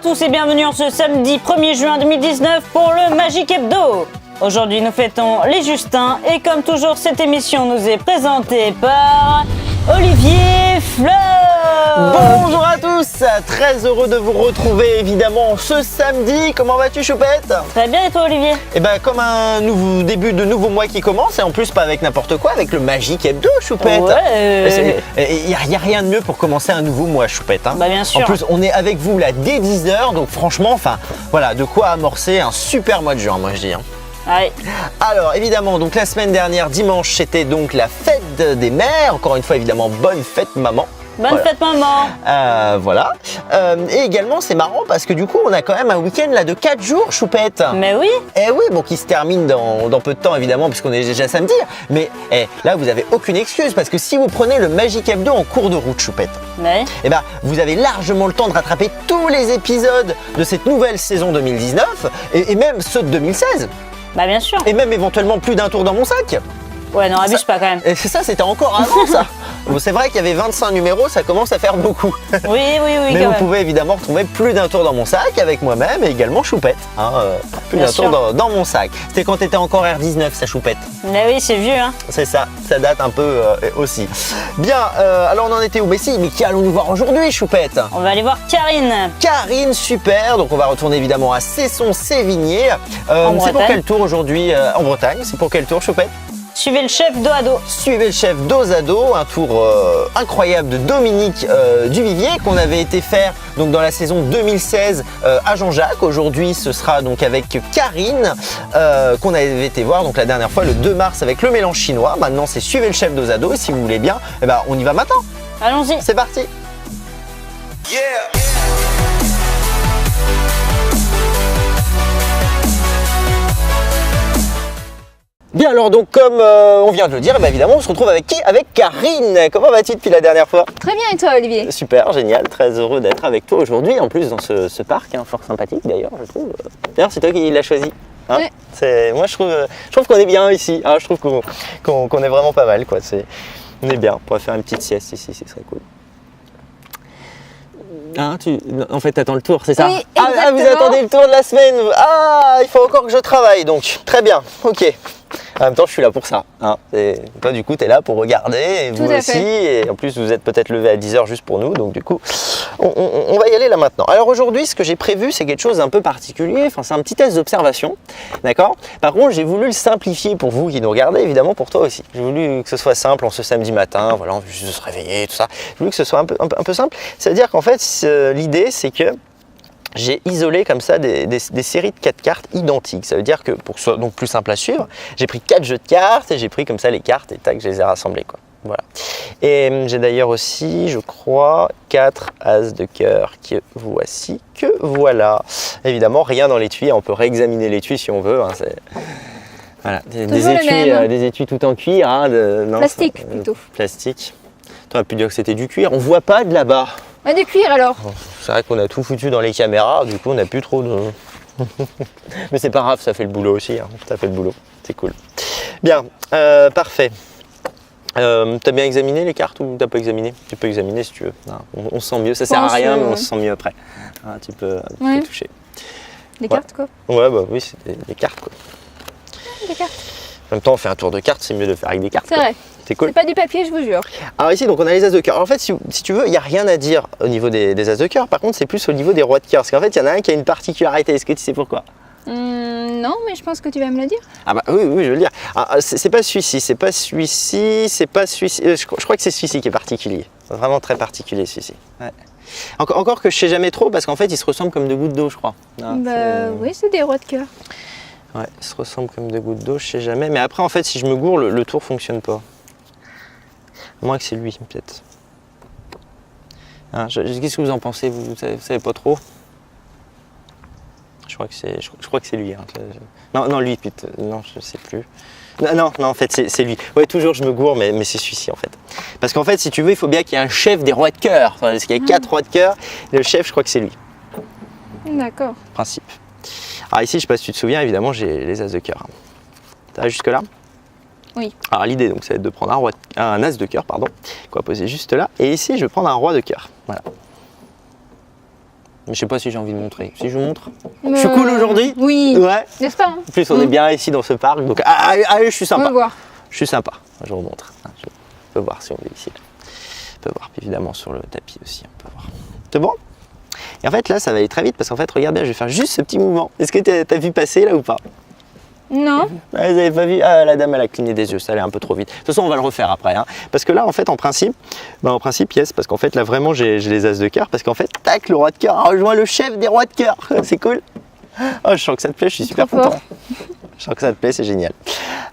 tous et bienvenue en ce samedi 1er juin 2019 pour le Magic Hebdo. Aujourd'hui nous fêtons les Justins et comme toujours cette émission nous est présentée par Olivier Fleur. Bonjour à tous, très heureux de vous retrouver évidemment ce samedi. Comment vas-tu Choupette? Très bien et toi Olivier? Eh ben comme un début de nouveau mois qui commence et en plus pas avec n'importe quoi, avec le Magic Hebdo Choupette. Ouais. Il n'y a rien de mieux pour commencer un nouveau mois Choupette. Hein. Bah bien sûr. En plus on est avec vous là dès 10h donc franchement enfin voilà de quoi amorcer un super mois de juin moi je dis. Hein. Ouais. Alors évidemment donc la semaine dernière dimanche c'était donc la fête des mères, encore une fois évidemment bonne fête maman. Bonne fête maman. Voilà. Et également c'est marrant parce que du coup on a quand même un week-end là de 4 jours Choupette. Mais oui. Eh oui, bon qui se termine dans peu de temps évidemment puisqu'on est déjà samedi. Mais là vous avez aucune excuse parce que si vous prenez le Magic Hebdo en cours de route Choupette, Mais eh ben, vous avez largement le temps de rattraper tous les épisodes de cette nouvelle saison 2019 et même ceux de 2016. bah bien sûr. Et même éventuellement plus d'un tour dans mon sac. Ouais non abuse pas quand même. Et c'est ça, c'était encore avant ça. Bon, c'est vrai qu'il y avait 25 numéros, ça commence à faire beaucoup. Oui Mais quand vous même. pouvez évidemment retrouver plus d'un tour dans mon sac avec moi-même et également Choupette. Hein, plus Bien d'un sûr. tour dans mon sac. C'était quand t'étais encore R19 ça Choupette. Mais oui c'est vieux hein. C'est ça date un peu aussi. Bien, alors on en était où? Mais si, mais qui allons-nous voir aujourd'hui Choupette? On va aller voir Karine. Karine, super. Donc on va retourner évidemment à Cesson-Sévigné. En C'est pour Bretagne. quel tour aujourd'hui en Bretagne? C'est pour quel tour Choupette? Suivez le chef dos à dos. Suivez le chef dos à dos, un tour incroyable de Dominique Duvivier qu'on avait été faire donc dans la saison 2016 à Jean-Jacques. Aujourd'hui ce sera donc avec Karine qu'on avait été voir donc la dernière fois le 2 mars avec le mélange chinois. Maintenant c'est suivez le chef dos à dos et si vous voulez bien, eh ben, on y va maintenant. Allons-y. C'est parti. Bien alors donc comme on vient de le dire, eh ben, évidemment on se retrouve avec qui? Avec Karine. Comment vas-tu depuis la dernière fois? Très bien, et toi Olivier? Super, génial, très heureux d'être avec toi aujourd'hui, en plus dans ce parc, hein, fort sympathique d'ailleurs je trouve. D'ailleurs c'est toi qui l'as choisi. Hein Ouais. Moi je trouve qu'on est bien ici, hein, je trouve qu'on est vraiment pas mal quoi. On est bien, on pourrait faire une petite sieste ici, ce serait cool. Ah, en fait, t'attends le tour, c'est ça? Oui, vous exactement. attendez le tour de la semaine. Ah, il faut encore que je travaille, donc très bien, ok. En même temps, je suis là pour ça. Hein. Toi, du coup, tu es là pour regarder, et vous Tout à aussi. fait. Et en plus, vous êtes peut-être levé à 10h juste pour nous. Donc, du coup, on va y aller là maintenant. Alors, aujourd'hui, ce que j'ai prévu, c'est quelque chose d'un peu particulier. Enfin, c'est un petit test d'observation. D'accord? Par contre, j'ai voulu le simplifier pour vous qui nous regardez, évidemment pour toi aussi. J'ai voulu que ce soit simple en ce samedi matin. Voilà, juste de se réveiller, tout ça. J'ai voulu que ce soit un peu simple. C'est-à-dire qu'en fait, l'idée, c'est que j'ai isolé comme ça des séries de 4 cartes identiques. Ça veut dire que pour que ce soit donc plus simple à suivre, j'ai pris 4 jeux de cartes et j'ai pris comme ça les cartes et tac, je les ai rassemblées quoi. Voilà. Et j'ai d'ailleurs aussi, je crois, 4 as de cœur que voici, que voilà. Évidemment, rien dans l'étui, on peut réexaminer l'étui si on veut. Hein, voilà, des étuis tout en cuir. Hein, Plastique, plutôt. Plastique. Tu aurais pu dire que c'était du cuir. On voit pas de là-bas. Ah, du cuir alors? C'est vrai qu'on a tout foutu dans les caméras, du coup on n'a plus trop de... Mais c'est pas grave, ça fait le boulot aussi, hein. Ça fait le boulot, c'est cool. Bien, parfait. T'as bien examiné les cartes ou t'as pas examiné? Tu peux examiner si tu veux. Non, on se sent mieux, ça sert à rien mais on se sent mieux après. Ah, tu peux toucher. Des cartes quoi? Ouais, bah oui, c'est des cartes quoi. Des cartes. En même temps, on fait un tour de cartes, c'est mieux de faire avec des cartes. C'est quoi. vrai. C'est cool. C'est pas du papier, je vous jure. Alors ici, donc on a les as de cœur. En fait, si tu veux, il n'y a rien à dire au niveau des as de cœur. Par contre, c'est plus au niveau des rois de cœur. Parce qu'en fait, il y en a un qui a une particularité. Est-ce que tu sais pourquoi? Non, mais je pense que tu vas me le dire. Ah bah oui, je veux le dire. C'est pas celui-ci, c'est pas celui-ci, c'est pas celui-ci. Je crois que c'est celui-ci qui est particulier. Vraiment très particulier celui-ci. Ouais. Encore que je sais jamais trop parce qu'en fait, ils se ressemblent comme deux gouttes d'eau, je crois. Oui, c'est des rois de cœur. Ouais, ils se ressemblent comme deux gouttes d'eau, je sais jamais. Mais après, en fait, si je me gourre, le tour fonctionne pas. À moins que c'est lui, peut-être. Hein, qu'est-ce que vous en pensez? Vous savez pas trop? Je crois que c'est lui. Hein. Non, lui, putain. Non, je sais plus. Non, en fait, c'est lui. Ouais, toujours, je me gourre, mais c'est celui-ci, en fait. Parce qu'en fait, si tu veux, il faut bien qu'il y ait un chef des rois de cœur. Parce qu'il y a 4 rois de cœur. Et le chef, je crois que c'est lui. D'accord. Principe. Alors ici, je sais pas si tu te souviens, évidemment, j'ai les as de cœur. T'as jusque-là? Oui. Alors l'idée, donc, ça va être de prendre un as de cœur, pardon, qu'on va poser juste là. Et ici, je vais prendre un roi de cœur. Voilà. Mais je sais pas si j'ai envie de montrer. Si je vous montre. Je suis cool aujourd'hui? Oui. Ouais. N'est-ce pas? En plus, on est bien ici dans ce parc. Donc, allez, je suis On sympa. va voir. Je suis sympa. Je vous montre. Je peux voir si on est ici. On peut voir évidemment sur le tapis aussi. On peut voir. C'est bon? Et en fait, là, ça va aller très vite parce qu'en fait, regarde bien, je vais faire juste ce petit mouvement. Est-ce que t'as vu passer là ou pas? Non. Ah, vous avez pas vu? Ah, la dame, elle a cligné des yeux, ça allait un peu trop vite. De toute façon, on va le refaire après. Hein. Parce que là, en fait, en principe, yes, parce qu'en fait, là, vraiment, j'ai les as de cœur. Parce qu'en fait, tac, le roi de cœur a rejoint le chef des rois de cœur. C'est cool. Oh, je sens que ça te plaît, je suis super Trop content. fort. Je sens que ça te plaît, c'est génial.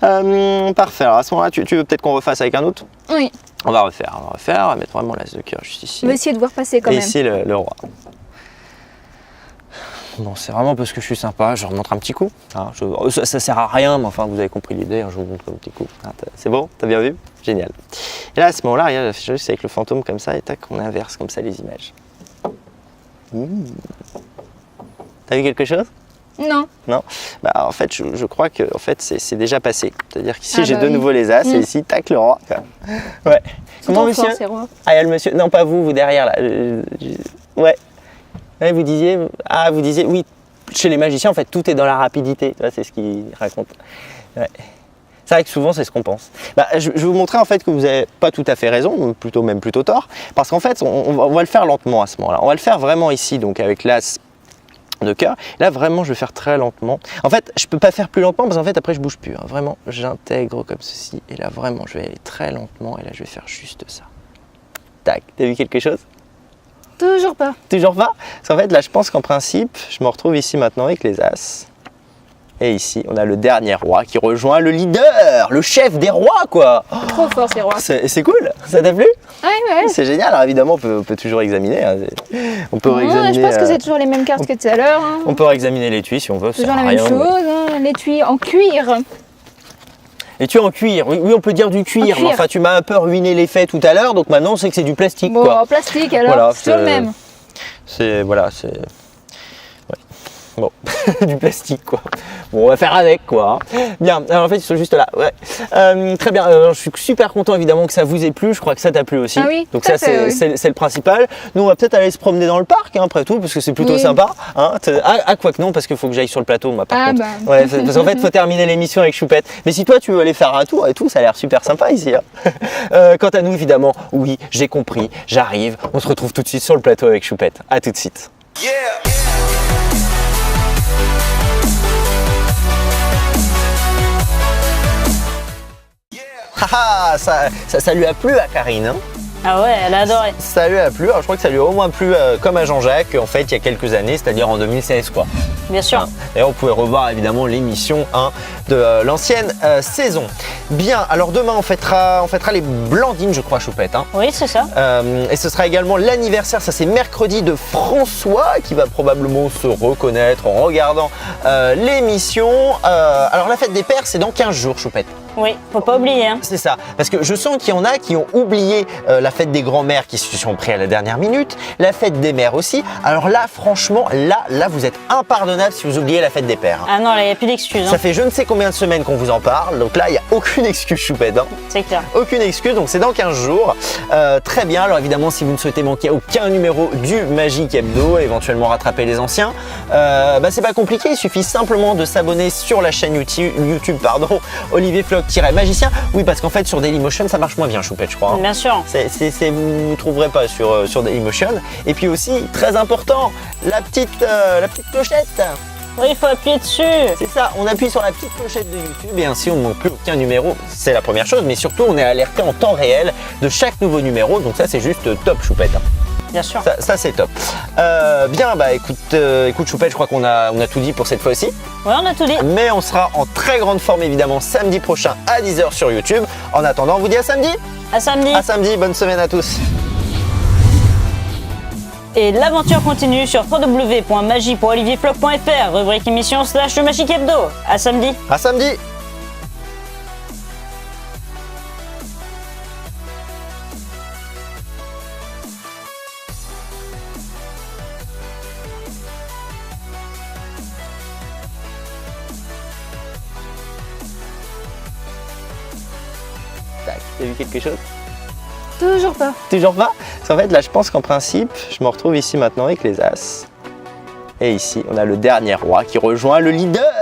Parfait. Alors, à ce moment-là, tu veux peut-être qu'on refasse avec un autre? Oui. On va refaire. On va mettre vraiment l'as de cœur juste ici. On va essayer de voir passer quand Et même. ici, le roi. Bon, c'est vraiment parce que je suis sympa, je remonte un petit coup. Hein, ça sert à rien, mais enfin, vous avez compris l'idée, hein, je vous montre un petit coup. Hein, c'est bon? T'as bien vu? Génial. Et là, à ce moment-là, regarde, juste avec le fantôme comme ça, et tac, on inverse comme ça les images. T'as vu quelque chose? Non. Non? Bah, en fait, je crois que en fait, c'est déjà passé. C'est-à-dire qu'ici, Ah j'ai bah de oui. nouveau les as, et ici, tac, le roi. Ouais. Comment, Trop monsieur? fort, ces rois. Ah, il y a le monsieur. Non, pas vous, vous derrière là. Ouais. Ouais, vous disiez, oui, chez les magiciens, en fait, tout est dans la rapidité. Tu vois, c'est ce qu'ils racontent. Ouais. C'est vrai que souvent, c'est ce qu'on pense. Bah, je vais vous montrer en fait que vous n'avez pas tout à fait raison, même plutôt tort, parce qu'en fait, on va le faire lentement à ce moment-là. On va le faire vraiment ici, donc avec l'as de cœur. Là, vraiment, je vais faire très lentement. En fait, je peux pas faire plus lentement parce qu'en fait, après, je bouge plus. Hein. Vraiment, j'intègre comme ceci. Et là, vraiment, je vais aller très lentement. Et là, je vais faire juste ça. Tac. T'as vu quelque chose? Toujours pas. Toujours pas? Parce qu'en fait, là, je pense qu'en principe, je me retrouve ici maintenant avec les as. Et ici, on a le dernier roi qui rejoint le leader, le chef des rois, quoi. Oh, Trop fort, ces rois. c'est cool, ça t'a plu? Ouais. C'est génial. Alors évidemment, on peut toujours examiner. Hein. On peut réexaminer. Je pense que c'est toujours les mêmes cartes que tout à l'heure. Hein. On peut réexaminer l'étui si on veut. ça Toujours sert la à même rien. chose. Hein. L'étui en cuir. L'étui en cuir. Oui, on peut dire du cuir. cuir. Mais enfin, tu m'as un peu ruiné l'effet tout à l'heure, donc maintenant, on sait que c'est du plastique, Bon, quoi. en plastique alors. Voilà, c'est toujours le même. C'est ouais. Bon, du plastique quoi. Bon, on va faire avec quoi. Bien, alors en fait ils sont juste là. Ouais. Très bien, je suis super content évidemment que ça vous ait plu. Je crois que ça t'a plu aussi. Ah oui, donc tout à ça fait, oui. c'est le principal. Nous on va peut-être aller se promener dans le parc hein, après tout parce que c'est plutôt Oui. sympa. Hein. Quoi que non parce qu'il faut que j'aille sur le plateau moi par Ah contre. bah. Ouais, parce qu'en fait faut terminer l'émission avec Choupette. Mais si toi tu veux aller faire un tour et tout, ça a l'air super sympa ici. Hein. Quant à nous évidemment, oui j'ai compris, j'arrive. On se retrouve tout de suite sur le plateau avec Choupette. À tout de suite. Haha, ça lui a plu à Karine. Hein. Ah ouais, elle a adoré. Ça lui a plu. Alors je crois que ça lui a au moins plu comme à Jean-Jacques en fait il y a quelques années, c'est-à-dire en 2016 quoi. Bien sûr. Et on pouvait revoir évidemment l'émission 1 de l'ancienne saison. Bien, alors demain on fêtera les Blandines je crois Choupette. Hein. Oui, c'est ça. Et ce sera également l'anniversaire, ça c'est mercredi de François qui va probablement se reconnaître en regardant l'émission. Alors la fête des pères c'est dans 15 jours Choupette. Oui, faut pas oublier. Hein. C'est ça, parce que je sens qu'il y en a qui ont oublié la fête des grands-mères qui se sont pris à la dernière minute, la fête des mères aussi. Alors là, franchement, là vous êtes impardonnable si vous oubliez la fête des pères. Ah non, là, il n'y a plus d'excuses. Ça Hein. fait je ne sais combien de semaines qu'on vous en parle, donc là, il n'y a aucune excuse Choupette. Hein. C'est clair. Aucune excuse, donc c'est dans 15 jours. Très bien, alors évidemment, si vous ne souhaitez manquer aucun numéro du Magic Hebdo, éventuellement rattraper les anciens, c'est pas compliqué, il suffit simplement de s'abonner sur la chaîne YouTube Olivier Floch-Magicien. Oui, parce qu'en fait, sur Dailymotion, ça marche moins bien, Choupette, je crois. Hein. Bien sûr. Vous ne trouverez pas sur Dailymotion. Et puis aussi, très important, la petite clochette. Oui, il faut appuyer dessus. C'est ça, on appuie sur la petite clochette de YouTube et ainsi on ne manque plus aucun numéro. C'est la première chose, mais surtout on est alerté en temps réel de chaque nouveau numéro. Donc ça, c'est juste top, Choupette. Bien sûr. Ça c'est top. Bien, écoute Choupette, je crois qu'on a tout dit pour cette fois-ci. Oui, on a tout dit. Mais on sera en très grande forme évidemment samedi prochain à 10h sur YouTube. En attendant, on vous dit à samedi. À samedi. À samedi, bonne semaine à tous. Et l'aventure continue sur www.magie.olivierfloch.fr, rubrique émission / le Magic Hebdo. À samedi. À samedi. Tac, t'as vu quelque chose? Toujours pas. Toujours pas? Parce qu'en fait, là, je pense qu'en principe, je me retrouve ici maintenant avec les as. Et ici, on a le dernier roi qui rejoint le leader.